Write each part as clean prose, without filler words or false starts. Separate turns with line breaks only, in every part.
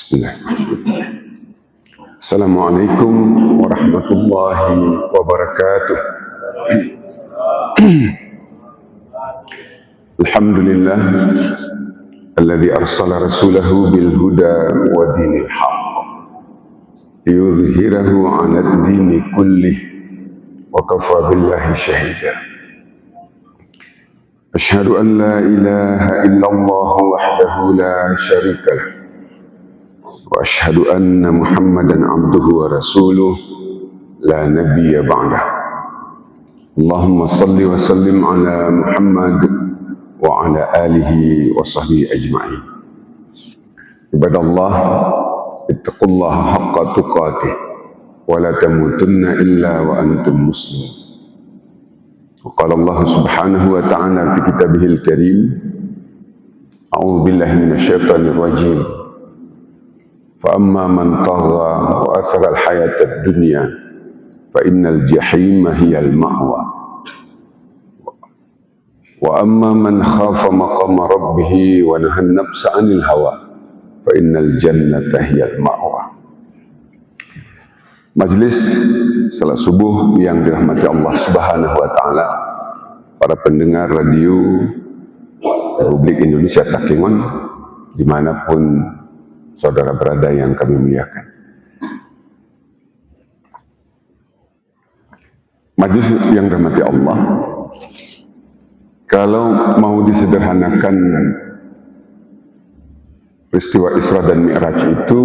Bismillahirrahmanirrahim. Assalamualaikum warahmatullahi wabarakatuh. Alhamdulillah alladzi arsala rasulahu bil huda wa dinil haqq liyudhhirahu 'ala ad-dini kullih wa kafa billahi shahida. Asyhadu an la ilaha illallah wahdahu la syarika lah wa asyhadu anna Muhammadan abduhu wa rasuluh la nabiyya ba'dah. Allahumma salli wa sallim ala Muhammad wa ala alihi wa sahbihi ajma'in. Ibadallah, ittaqullaha haqqa tuqatih wa la tamutunna illa wa antum muslimun. Wa qala Allah subhanahu wa ta'ala fi kitabihil karim, a'udzu billahi minasyaitonir rajim. فأما من طغى وأثر الحياة الدنيا فإن الجحيم هي المأوى وأما من خاف مقام ربه ونهى النفس عن الهوى فإن الجنة هي المأوى. Majelis salat subuh yang dirahmati Allah Subhanahu wa taala, para pendengar radio Republik Indonesia Takengon dimanapun saudara berada yang kami muliakan. Majelis yang dirahmati Allah, kalau mau disederhanakan peristiwa Isra dan Mi'raj itu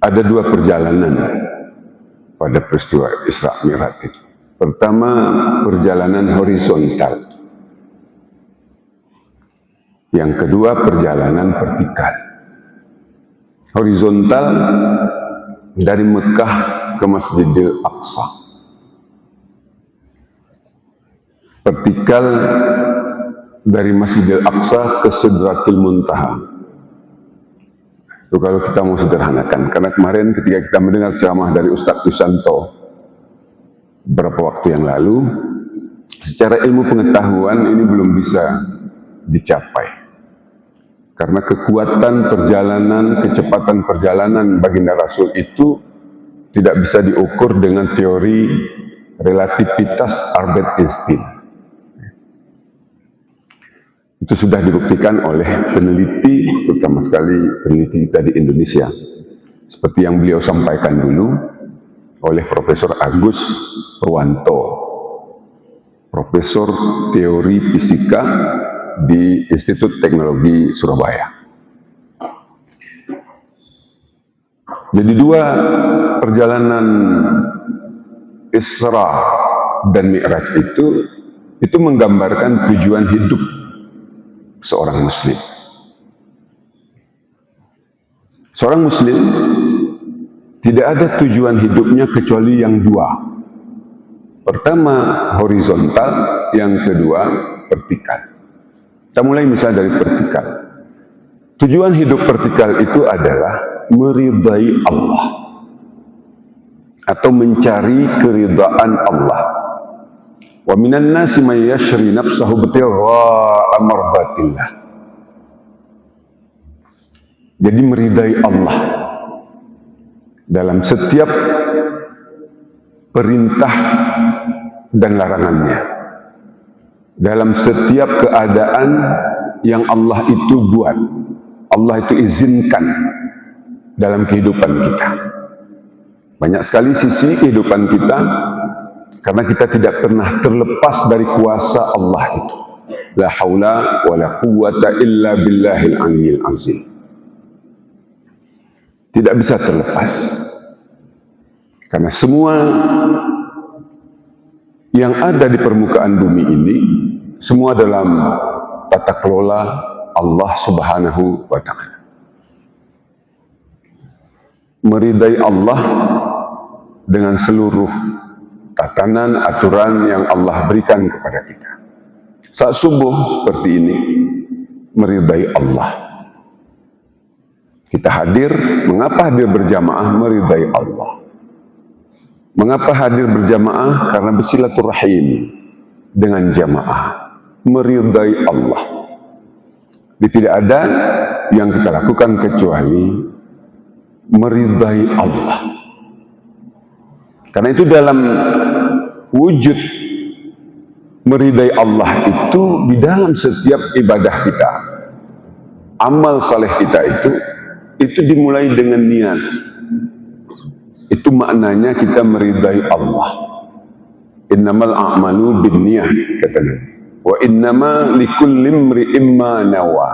ada dua perjalanan pada peristiwa Isra Mi'raj itu. Pertama, perjalanan horizontal. Yang kedua, perjalanan vertikal. Horizontal dari Mekah ke Masjidil Aqsa. Vertikal dari Masjidil Aqsa ke Sidratil Muntaha. Itu kalau kita mau sederhanakan. Karena kemarin ketika kita mendengar ceramah dari Ustadz Yusanto beberapa waktu yang lalu, secara ilmu pengetahuan ini belum bisa dicapai. Karena kekuatan perjalanan, kecepatan perjalanan baginda Rasul itu tidak bisa diukur dengan teori relativitas Albert Einstein. Itu sudah dibuktikan oleh peneliti, terutama sekali peneliti kita di Indonesia. Seperti yang beliau sampaikan dulu oleh Profesor Agus Purwanto, Profesor Teori Fisika di Institut Teknologi Surabaya. Jadi dua perjalanan Isra dan Mi'raj itu menggambarkan tujuan hidup seorang muslim. Seorang muslim tidak ada tujuan hidupnya kecuali yang dua. Pertama horizontal, yang kedua vertikal. Kita mulai misalnya dari vertikal. Tujuan hidup vertikal itu adalah meridai Allah atau mencari keridaan Allah. Wa minan nasi may yashri nafsahu ibtigha'a mardatillah. Jadi meridai Allah dalam setiap perintah dan larangannya. Dalam setiap keadaan yang Allah itu buat, Allah itu izinkan dalam kehidupan kita. Banyak sekali sisi kehidupan kita, karena kita tidak pernah terlepas dari kuasa Allah itu. La haula wa la quwwata illa billahil aliyyil azim. Tidak bisa terlepas. Karena semua yang ada di permukaan bumi ini, semua dalam tata kelola Allah Subhanahu wa ta'ala. Meridai Allah dengan seluruh tatanan, aturan yang Allah berikan kepada kita. Saat subuh seperti ini, meridai Allah. Kita hadir, mengapa hadir berjamaah? Meridai Allah. Mengapa hadir berjamaah? Karena bersilaturahim dengan jamaah, meridai Allah. Tidak ada yang kita lakukan kecuali meridai Allah. Karena itu dalam wujud meridai Allah itu di dalam setiap ibadah kita, amal saleh kita itu dimulai dengan niat. Itu maknanya kita meridai Allah. Innamal a'malu binniyah, kata Nabi. Wa innama likulli imri'in ma nawa.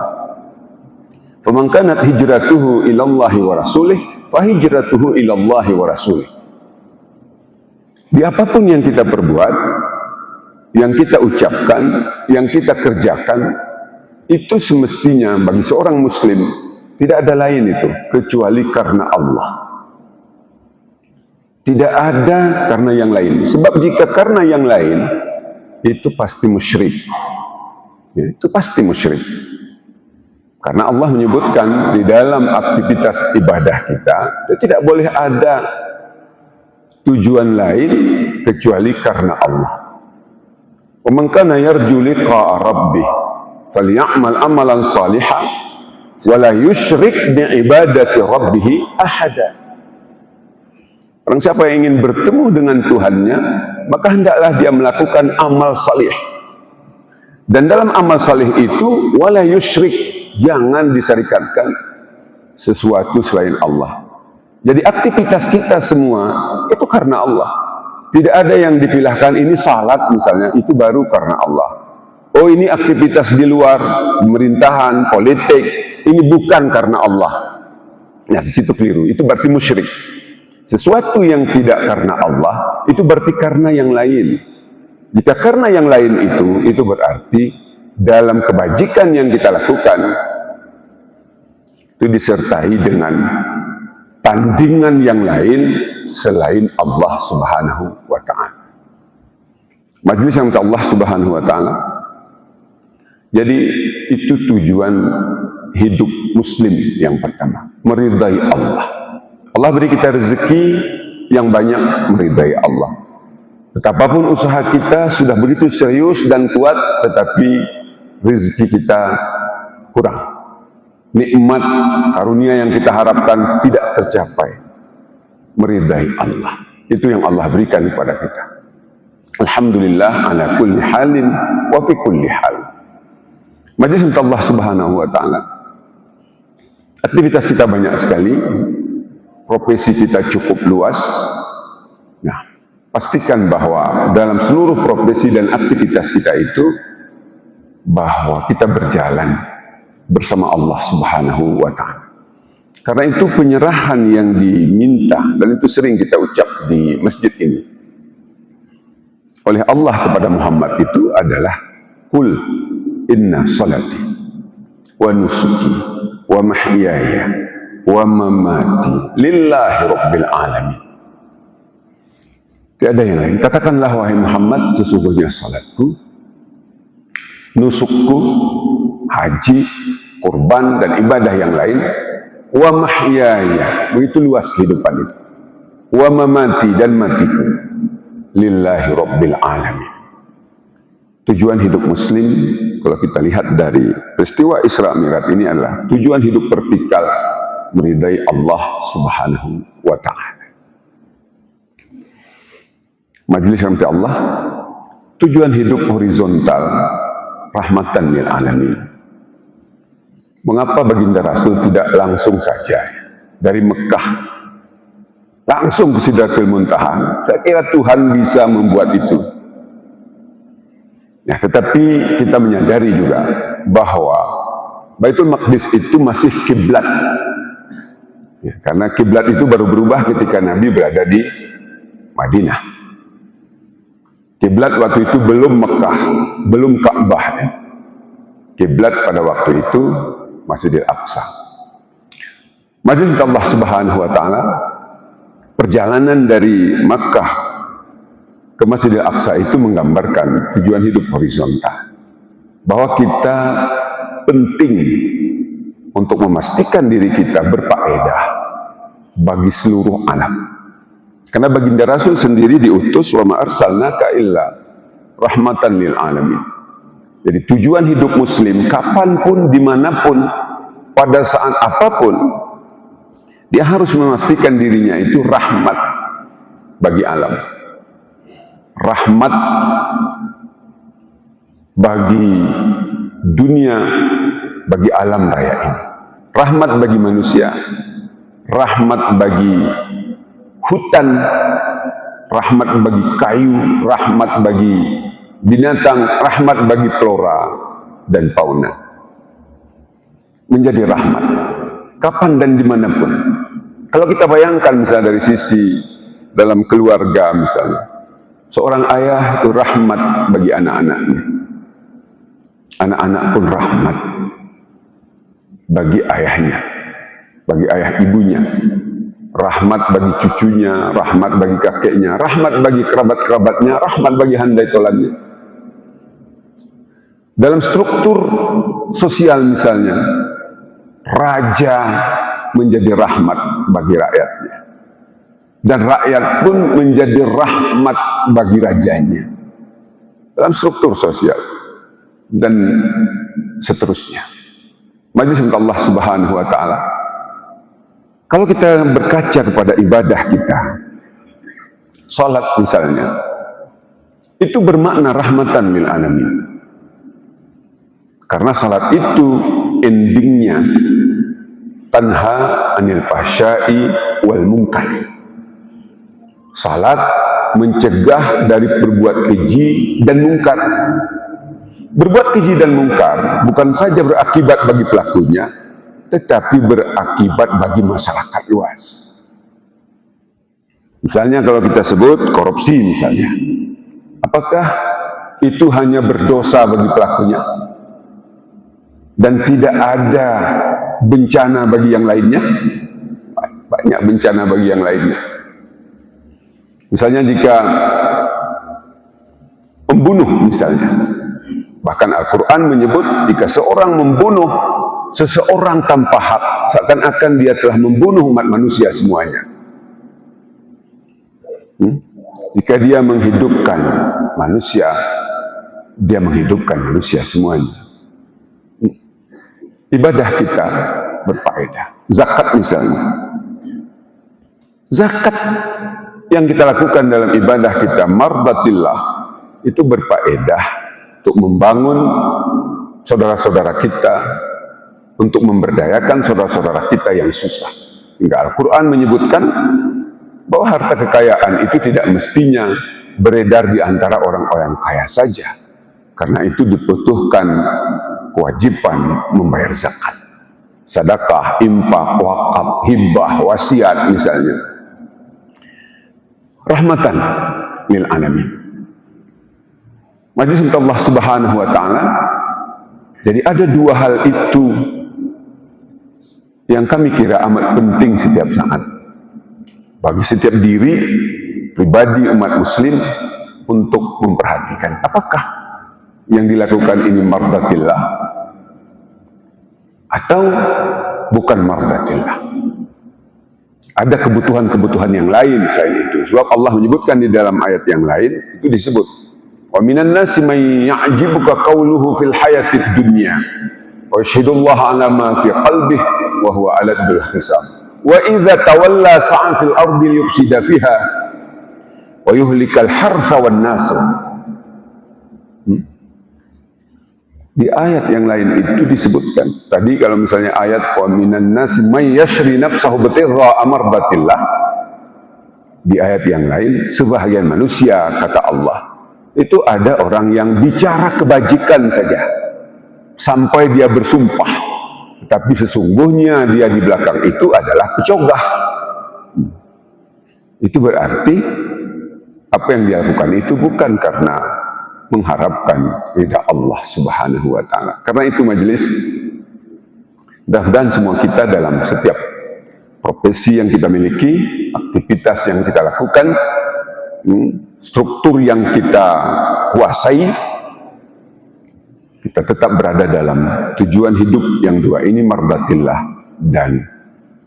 Faman kanat hijratuhu ila Allah wa rasulih, fa hijratuhu ila Allah wa rasulih. Di apapun yang kita perbuat, yang kita ucapkan, yang kita kerjakan, itu semestinya bagi seorang muslim tidak ada lain itu kecuali karena Allah. Tidak ada karena yang lain. Sebab jika karena yang lain, itu pasti musyrik. Ya, itu pasti musyrik. Karena Allah menyebutkan di dalam aktivitas ibadah kita, itu tidak boleh ada tujuan lain kecuali karena Allah. Wa man kana yarju liqa'a rabbih falyamal amalan salihan wa la yusyrik bi ibadati rabbih ahada. Orang siapa yang ingin bertemu dengan Tuhannya, maka hendaklah dia melakukan amal salih. Dan dalam amal salih itu, wala yusyrik, jangan disyarikatkan sesuatu selain Allah. Jadi aktivitas kita semua itu karena Allah. Tidak ada yang dipilahkan, ini salat misalnya, itu baru karena Allah. Oh, ini aktivitas di luar pemerintahan, politik, ini bukan karena Allah. Nah, di situ keliru, itu berarti musyrik. Sesuatu yang tidak karena Allah, itu berarti karena yang lain. Jika karena yang lain itu berarti dalam kebajikan yang kita lakukan, itu disertai dengan tandingan yang lain selain Allah Subhanahu wa Ta'ala. Majelis yang minta Allah Subhanahu wa Ta'ala. Jadi itu tujuan hidup muslim yang pertama, meridai Allah. Allah beri kita rezeki yang banyak, meridai Allah. Betapapun usaha kita sudah begitu serius dan kuat, tetapi rezeki kita kurang. Nikmat karunia yang kita harapkan tidak tercapai. Meridai Allah. Itu yang Allah berikan kepada kita. Alhamdulillah ala kulli halin wa fi kulli hal. Majelis minta Allah Subhanahu wa Ta'ala. Aktivitas kita banyak sekali. Profesi kita cukup luas. Nah, pastikan bahwa dalam seluruh profesi dan aktivitas kita itu, bahwa kita berjalan bersama Allah Subhanahu wa Ta'ala. Karena itu penyerahan yang diminta, dan itu sering kita ucap di masjid ini oleh Allah kepada Muhammad itu adalah Qul inna salati wa nusuki wa mahyaya wa mamati lillahi rabbil alamin. Tidak ada yang lain. Katakanlah wahai Muhammad, sesungguhnya salatku, nusukku, haji, kurban dan ibadah yang lain, wa mahyaya, begitu luas kehidupan itu, wa mamati dan matiku, lillahi rabbil alamin. Tujuan hidup muslim, kalau kita lihat dari peristiwa Isra Mi'raj ini adalah tujuan hidup vertikal, meridai Allah Subhanahu wa Ta'ala. Majelis rahmati Allah, tujuan hidup horizontal, rahmatan lil alamin. Mengapa baginda Rasul tidak langsung saja dari Mekah langsung ke Sidratul Muntaha? Saya kira Tuhan bisa membuat itu. Ya, tetapi kita menyadari juga bahwa Baitul Maqdis itu masih kiblat. Ya, karena kiblat itu baru berubah ketika Nabi berada di Madinah. Kiblat waktu itu belum Mekah, belum Ka'bah. Ya. Kiblat pada waktu itu Masjidil Aqsa. Majelis Allah Subhanahu wa Ta'ala, perjalanan dari Makkah ke Masjidil Aqsa itu menggambarkan tujuan hidup horizontal. Bahwa kita penting untuk memastikan diri kita berfaedah bagi seluruh alam. Karena baginda Rasul sendiri diutus, wa ma arsalnaka illa rahmatan lil alamin. Jadi tujuan hidup muslim kapanpun, dimanapun, pada saat apapun, dia harus memastikan dirinya itu rahmat bagi alam, rahmat bagi dunia, bagi alam raya ini, rahmat bagi manusia, rahmat bagi hutan, rahmat bagi kayu, rahmat bagi binatang, rahmat bagi flora dan fauna. Menjadi rahmat kapan dan dimanapun. Kalau kita bayangkan misalnya dari sisi dalam keluarga misalnya, seorang ayah itu rahmat bagi anak-anaknya, anak-anak pun rahmat bagi ayahnya, bagi ayah ibunya, rahmat bagi cucunya, rahmat bagi kakeknya, rahmat bagi kerabat-kerabatnya, rahmat bagi handai tolannya. Dalam struktur sosial misalnya, raja menjadi rahmat bagi rakyatnya, dan rakyat pun menjadi rahmat bagi rajanya. Dalam struktur sosial dan seterusnya. Majelis Allah Subhanahu wa Ta'ala, kalau kita berkaca kepada ibadah kita, salat misalnya, itu bermakna rahmatan lil alamin. Karena salat itu endingnya tanha anil fahsya'i wal munkar. Salat mencegah dari berbuat keji dan mungkar. Berbuat keji dan mungkar bukan saja berakibat bagi pelakunya, tetapi berakibat bagi masyarakat luas. Misalnya kalau kita sebut korupsi misalnya, apakah itu hanya berdosa bagi pelakunya dan tidak ada bencana bagi yang lainnya? Banyak bencana bagi yang lainnya. Misalnya jika membunuh misalnya, bahkan Al-Quran menyebut jika seorang membunuh seseorang tanpa hak, seakan-akan dia telah membunuh umat manusia semuanya. Jika dia menghidupkan manusia, dia menghidupkan manusia semuanya. Ibadah kita berfaedah. Zakat misalnya, zakat yang kita lakukan dalam ibadah kita mardatillah itu berfaedah untuk membangun saudara-saudara kita, untuk memberdayakan saudara-saudara kita yang susah. Hingga Al-Quran menyebutkan bahwa harta kekayaan itu tidak mestinya beredar di antara orang-orang kaya saja, karena itu dibutuhkan kewajiban membayar zakat, sedekah, infak, wakaf, hibah, wasiat misalnya. Rahmatan lil alamin. Majelis Allah Subhanahu wa Ta'ala. Jadi ada dua hal itu yang kami kira amat penting setiap saat bagi setiap diri pribadi umat muslim untuk memperhatikan apakah yang dilakukan ini mardatillah atau bukan mardatillah. Ada kebutuhan-kebutuhan yang lain selain itu. Sebab Allah menyebutkan di dalam ayat yang lain, itu disebut wa minan nasi may ya'jibuka qawluhu fil hayatid dunya wa yashhadullaha ala ma fi qalbihi wa huwa aladul khisam wa idza tawalla sa'a fil ardi liyufsida fiha wa yuhlikal hartha wan nasr. Di ayat yang lain itu disebutkan. Tadi kalau misalnya ayat wa minan nasi may yashri nafsahu bitirra amardatillah, di ayat yang lain sebahagian manusia kata Allah itu ada orang yang bicara kebajikan saja sampai dia bersumpah, tapi sesungguhnya dia di belakang itu adalah pecogah. Itu berarti apa yang dia lakukan itu bukan karena mengharapkan ridha Allah Subhanahu wa Ta'ala. Karena itu majelis, mudah-mudahan semua kita dalam setiap profesi yang kita miliki, aktivitas yang kita lakukan, struktur yang kita kuasai, kita tetap berada dalam tujuan hidup yang dua ini, mardatillah dan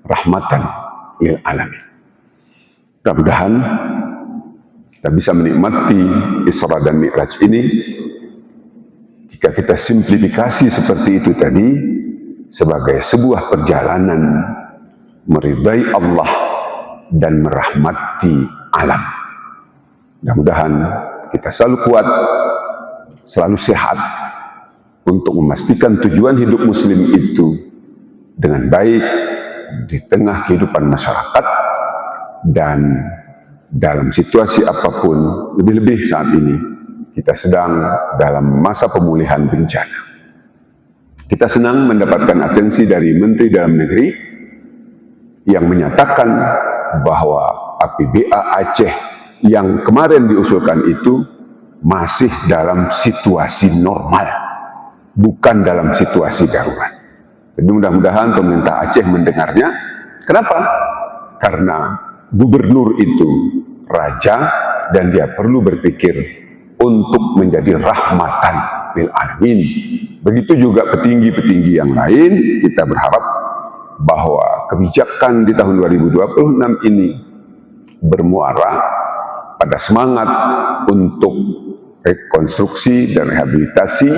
rahmatan lil alamin. Mudah-mudahan kita bisa menikmati Isra dan Mi'raj ini Jika kita simplifikasi seperti itu tadi, sebagai sebuah perjalanan meridai Allah dan merahmati alam. Mudah-mudahan kita selalu kuat, selalu sehat, untuk memastikan tujuan hidup muslim itu dengan baik di tengah kehidupan masyarakat dan dalam situasi apapun, lebih-lebih saat ini kita sedang dalam masa pemulihan bencana. Kita senang mendapatkan atensi dari Menteri Dalam Negeri yang menyatakan bahwa APBA Aceh yang kemarin diusulkan itu masih dalam situasi normal, bukan dalam situasi darurat. Jadi mudah-mudahan pemerintah Aceh mendengarnya. Kenapa? Karena gubernur itu raja dan dia perlu berpikir untuk menjadi rahmatan lil alamin. Begitu juga petinggi-petinggi yang lain, kita berharap bahwa kebijakan di tahun 2026 ini bermuara pada semangat untuk rekonstruksi dan rehabilitasi,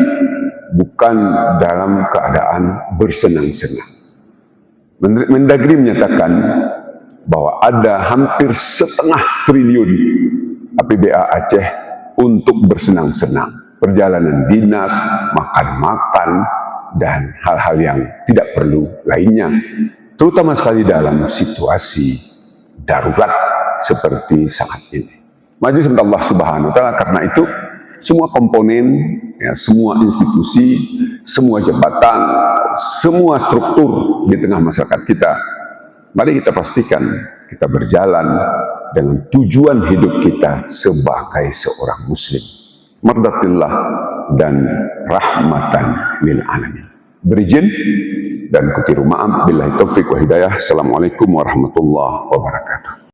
bukan dalam keadaan bersenang-senang. Mendagri menyatakan bahwa ada hampir 1,5 triliun APBA Aceh untuk bersenang-senang, perjalanan dinas, makan-makan, dan hal-hal yang tidak perlu lainnya, terutama sekali dalam situasi darurat seperti saat ini. Majelis Allah Subhanahu wa Ta'ala, karena itu semua komponen, ya, semua institusi, semua jabatan, semua struktur di tengah masyarakat kita, mari kita pastikan kita berjalan dengan tujuan hidup kita sebagai seorang muslim, mardatillah dan rahmatan lil alamin. Berizin dan kutiru maaf, billahi taufiq wa hidayah. Assalamualaikum warahmatullahi wabarakatuh.